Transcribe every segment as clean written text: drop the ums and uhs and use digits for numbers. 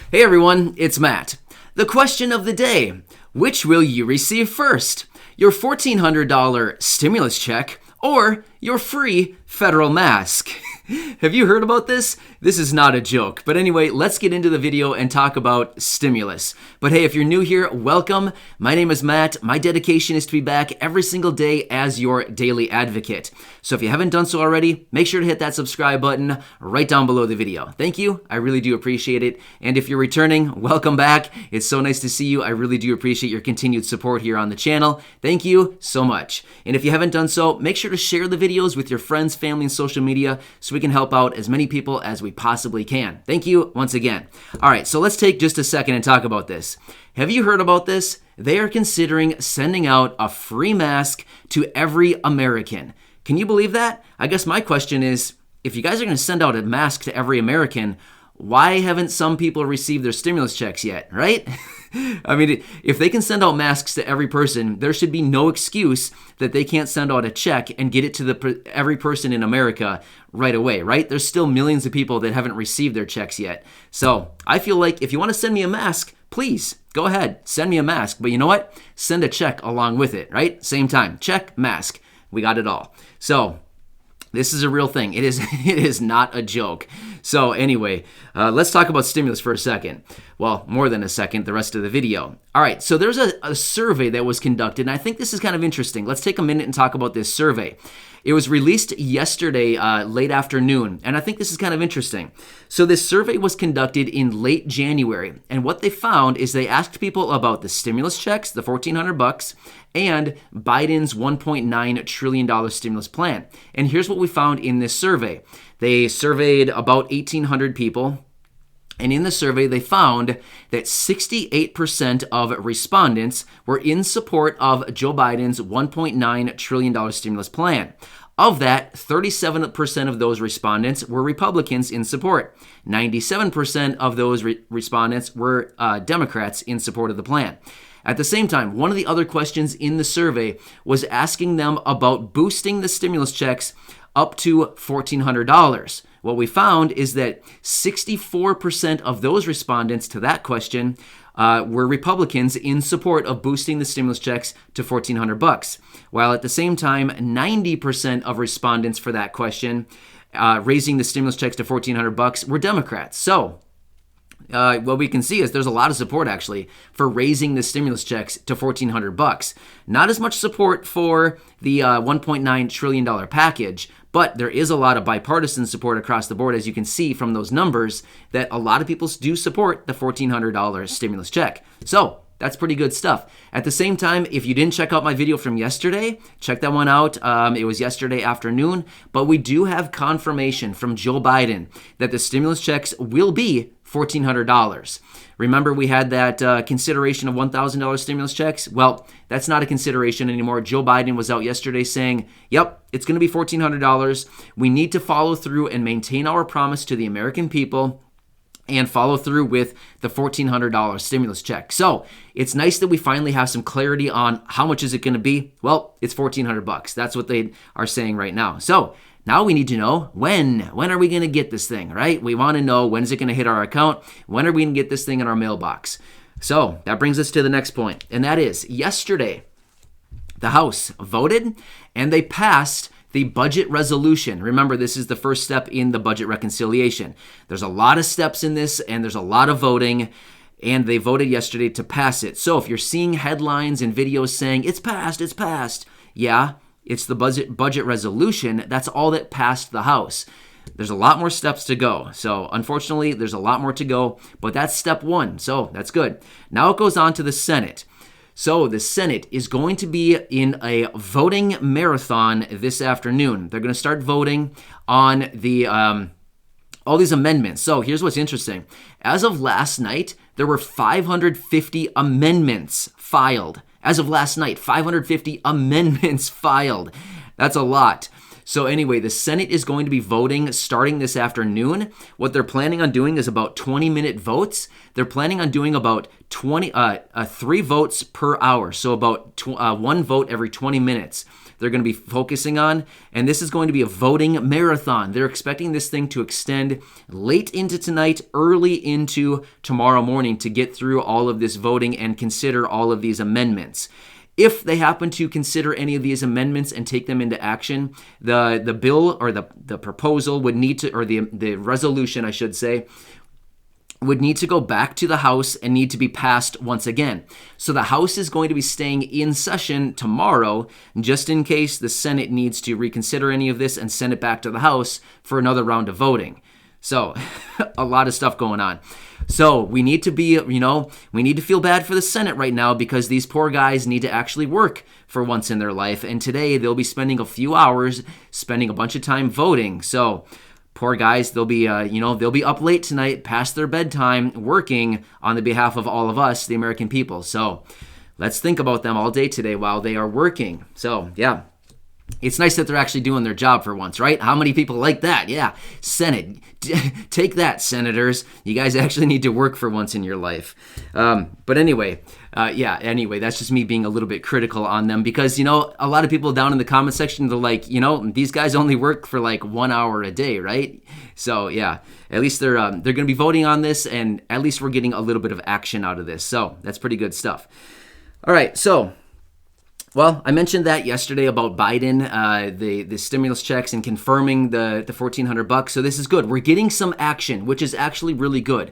Hey everyone, it's Matt. The question of the day, which will you receive first? Your $1,400 stimulus check or your free federal mask? Have you heard about this? This is not a joke. But anyway, let's get into the video and talk about stimulus. But hey, if you're new here, welcome. My name is Matt. My dedication is to be back every single day as your daily advocate. So if you haven't done so already, make sure to hit that subscribe button right down below the video. Thank you. I really do appreciate it. And if you're returning, welcome back. It's so nice to see you. I really do appreciate your continued support here on the channel. Thank you so much. And if you haven't done so, make sure to share the videos with your friends, family, and social media so we can help out as many people as we possibly can. Thank you once again. All right, so let's take just a second and talk about this. Have you heard about this? They are considering sending out a free mask to every American. Can you believe that? I guess my question is, if you guys are going to send out a mask to every American, why haven't some people received their stimulus checks yet, right? I mean, if they can send out masks to every person, there should be no excuse that they can't send out a check and get it to every person in America right away, right? There's still millions of people that haven't received their checks yet. So I feel like if you want to send me a mask, please go ahead, send me a mask. But you know what? Send a check along with it, right? Same time, check, mask. We got it all. So this is a real thing. It is not a joke. So anyway, let's talk about stimulus for a second. Well, more than a second, the rest of the video. All right, so there's a survey that was conducted, and I think this is kind of interesting. Let's take a minute and talk about this survey. It was released yesterday, late afternoon, and I think this is kind of interesting. So this survey was conducted in late January, and what they found is they asked people about the stimulus checks, the $1,400, and Biden's $1.9 trillion stimulus plan. And here's what we found in this survey. They surveyed about 1,800 people. And in the survey, they found that 68% of respondents were in support of Joe Biden's $1.9 trillion stimulus plan. Of that, 37% of those respondents were Republicans in support. 97% of those respondents were Democrats in support of the plan. At the same time, one of the other questions in the survey was asking them about boosting the stimulus checks up to $1,400. What we found is that 64% of those respondents to that question were Republicans in support of boosting the stimulus checks to $1,400, while at the same time, 90% of respondents for that question, raising the stimulus checks to $1,400, were Democrats. So what we can see is there's a lot of support actually for raising the stimulus checks to $1,400. Not as much support for the $1.9 trillion package, but there is a lot of bipartisan support across the board, as you can see from those numbers, that a lot of people do support the $1,400 stimulus check. So that's pretty good stuff. At the same time, if you didn't check out my video from yesterday, check that one out. It was yesterday afternoon, but we do have confirmation from Joe Biden that the stimulus checks will be $1,400. Remember, we had that consideration of $1,000 stimulus checks? Well, that's not a consideration anymore. Joe Biden was out yesterday saying, yep, it's going to be $1,400. We need to follow through and maintain our promise to the American people and follow through with the $1,400 stimulus check. So it's nice that we finally have some clarity on how much is it going to be. Well, it's $1,400. That's what they are saying right now. So now we need to know when are we going to get this thing, right? We want to know, when is it going to hit our account? When are we going to get this thing in our mailbox? So that brings us to the next point, and that is yesterday, the House voted and they passed the budget resolution. Remember, this is the first step in the budget reconciliation. There's a lot of steps in this, and there's a lot of voting, and they voted yesterday to pass it. So if you're seeing headlines and videos saying, it's passed, yeah, it's the budget resolution. That's all that passed the House. There's a lot more steps to go. So unfortunately, there's a lot more to go, but that's step one. So that's good. Now it goes on to the Senate. So the Senate is going to be in a voting marathon this afternoon. They're going to start voting on the all these amendments. So here's what's interesting. As of last night, there were 550 amendments filed. As of last night, 550 amendments filed. That's a lot. So anyway, the Senate is going to be voting starting this afternoon. What they're planning on doing is about 20-minute votes. They're planning on doing about 3 votes per hour, so about 1 vote every 20 minutes. They're going to be focusing on, and this is going to be a voting marathon. They're expecting this thing to extend late into tonight, early into tomorrow morning to get through all of this voting and consider all of these amendments. If they happen to consider any of these amendments and take them into action, the bill or the proposal would need to, or the resolution, I should say, would need to go back to the House and need to be passed once again. So the House is going to be staying in session tomorrow, just in case the Senate needs to reconsider any of this and send it back to the House for another round of voting. So a lot of stuff going on. So we need to be, we need to feel bad for the Senate right now because these poor guys need to actually work for once in their life. And today they'll be spending a few hours, spending a bunch of time voting. So poor guys, they'll be up late tonight, past their bedtime, working on the behalf of all of us, the American people. So let's think about them all day today while they are working. So yeah, it's nice that they're actually doing their job for once, right? How many people like that? Yeah, Senate, take that, senators. You guys actually need to work for once in your life. But anyway, that's just me being a little bit critical on them because, a lot of people down in the comment section, they're like, these guys only work for like 1 hour a day, right? So yeah, at least they're going to be voting on this, and at least we're getting a little bit of action out of this. So that's pretty good stuff. All right, so well, I mentioned that yesterday about Biden, the stimulus checks and confirming the $1,400. So this is good. We're getting some action, which is actually really good.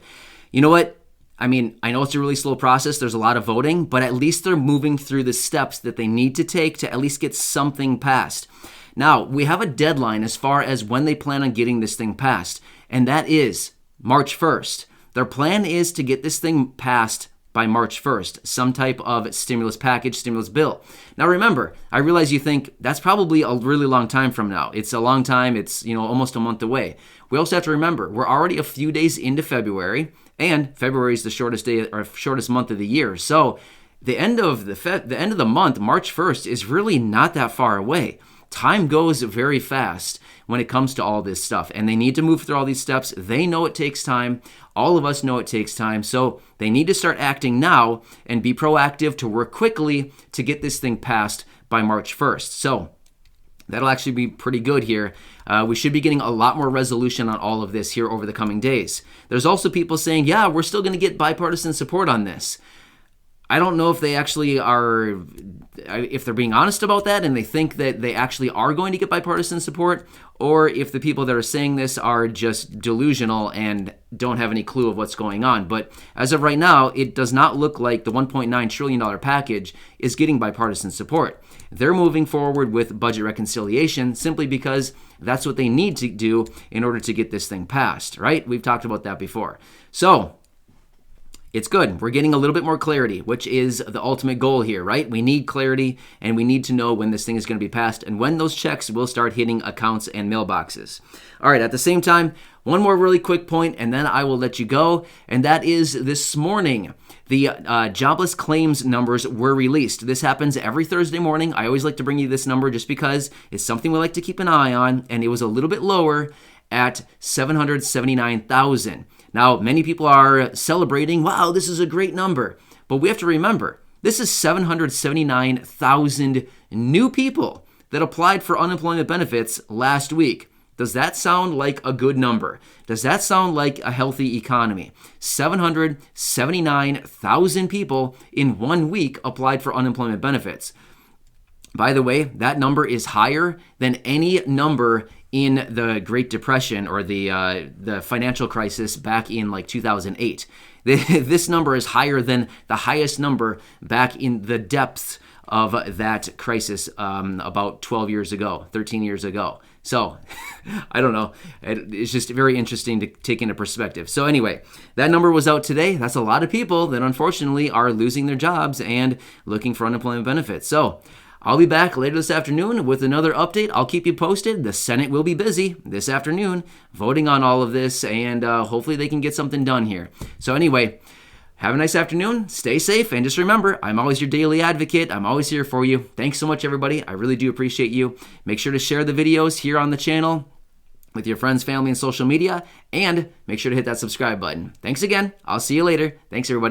You know what? I mean, I know it's a really slow process. There's a lot of voting, but at least they're moving through the steps that they need to take to at least get something passed. Now, we have a deadline as far as when they plan on getting this thing passed, and that is March 1st. Their plan is to get this thing passed by March 1st, some type of stimulus package, stimulus bill. Now remember, I realize you think that's probably a really long time from now. It's a long time. It's, almost a month away. We also have to remember, we're already a few days into February, and February is the shortest month of the year. So the end of the month, March 1st, is really not that far away. Time goes very fast when it comes to all this stuff, and they need to move through all these steps. They know it takes time. All of us know it takes time, so they need to start acting now and be proactive to work quickly to get this thing passed by March 1st. So that'll actually be pretty good here. We should be getting a lot more resolution on all of this here over the coming days. There's also people saying, yeah, we're still going to get bipartisan support on this. I don't know if they actually are, if they're being honest about that and they think that they actually are going to get bipartisan support, or if the people that are saying this are just delusional and don't have any clue of what's going on. But as of right now, it does not look like the $1.9 trillion package is getting bipartisan support. They're moving forward with budget reconciliation simply because that's what they need to do in order to get this thing passed, right? We've talked about that before. So it's good. We're getting a little bit more clarity, which is the ultimate goal here, right? We need clarity, and we need to know when this thing is going to be passed and when those checks will start hitting accounts and mailboxes. All right, at the same time, one more really quick point, and then I will let you go, and that is this morning, the jobless claims numbers were released. This happens every Thursday morning. I always like to bring you this number just because it's something we like to keep an eye on, and it was a little bit lower at 779,000. Now, many people are celebrating, wow, this is a great number. But we have to remember, this is 779,000 new people that applied for unemployment benefits last week. Does that sound like a good number? Does that sound like a healthy economy? 779,000 people in 1 week applied for unemployment benefits. By the way, that number is higher than any number in the Great Depression or the financial crisis back in like 2008. This number is higher than the highest number back in the depths of that crisis about 12 years ago, 13 years ago. So, I don't know. It's just very interesting to take into perspective. So anyway, that number was out today. That's a lot of people that unfortunately are losing their jobs and looking for unemployment benefits. So, I'll be back later this afternoon with another update. I'll keep you posted. The Senate will be busy this afternoon voting on all of this, and hopefully they can get something done here. So anyway, have a nice afternoon, stay safe, and just remember, I'm always your daily advocate. I'm always here for you. Thanks so much, everybody. I really do appreciate you. Make sure to share the videos here on the channel with your friends, family, and social media, and make sure to hit that subscribe button. Thanks again. I'll see you later. Thanks, everybody.